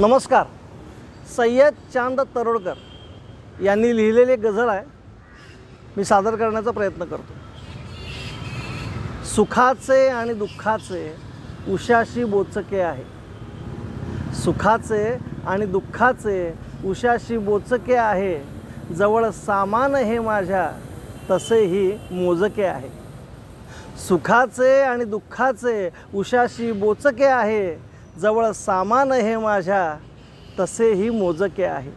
नमस्कार. सय्यद चांद तरोडकर यांनी लिहिलेली गझल आहे, मी सादर करण्याचा प्रयत्न करतो. सुखाचे आणि दुःखाचे उशाशी बोचके आहे. सुखाचे आणि दुःखाचे उशाशी बोचके आहे. जवळ सामान हे माझ्या तसेही मोजके आहे. सुखाचे आणि दुःखाचे उशाशी बोचके आहे. जवळ सामान हे माझ्या तसेही मोजके आहे.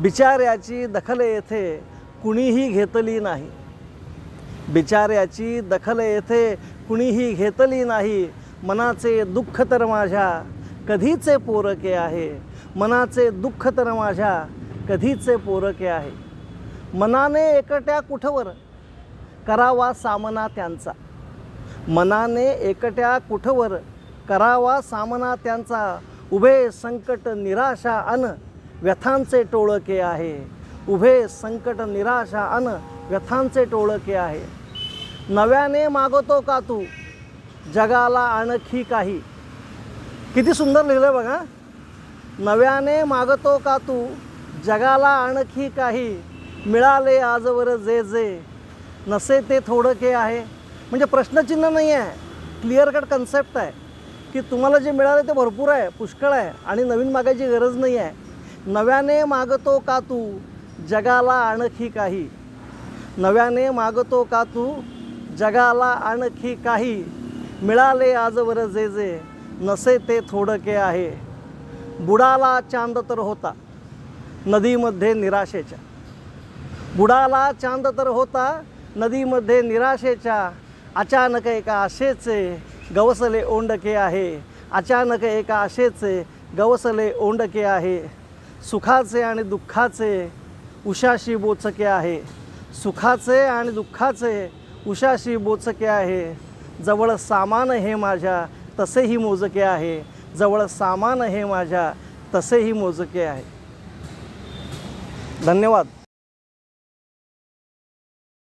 बिचाऱ्याची दखल येथे कुणीही घेतली नाही. बिचाऱ्याची दखल येथे कुणीही घेतली नाही. मनाचे दुःख तर माझ्या कधीचे पोरके आहे. मनाचे दुःख तर माझ्या कधीचे पोरके आहे. मनाने एकट्या कुठवर करावा सामना त्यांचा. मनाने एकट्या कुठवर करावा सामना त्यांचा. उभे संकट निराशा अन व्यथांचे टोळके आहे. उभे संकट निराशा अन व्यथांचे टोळके आहे. नव्याने मागतो का तू जगाला आणखी काही. किती सुंदर लिहिलं बघा. नव्याने मागतो का तू जगाला आणखी काही. मिळाले आजवर जे जे नसे ते थोडके आहे. म्हणजे प्रश्नचिन्ह नाही आहे, क्लिअर कट कन्सेप्ट आहे की तुम्हाला जे मिळाले ते भरपूर आहे, पुष्कळ आहे आणि नवीन मागायची गरज नाही आहे. नव्याने मागतो का तू जगाला आणखी काही. नव्याने मागतो का तू जगाला आणखी काही. मिळाले आजवर जे जे नसे ते थोडके आहे. बुडाला चांद तर होता नदीमध्ये निराशेच्या. बुडाला चांद तर होता नदीमध्ये निराशेच्या. अचानक एका आशेचे गवसले ओंडके आहे. अचानक एका आशेचे गवसले ओंडके आहे. सुखाचे आणि दुःखाचे उशाशी बोचके आहे. सुखाचे आणि दुःखाचे उशाशी बोचके आहे. जवळ सामान हे माझ्या तसेही मोजके आहे. जवळ सामान हे माझ्या तसेही मोजके आहे. धन्यवाद.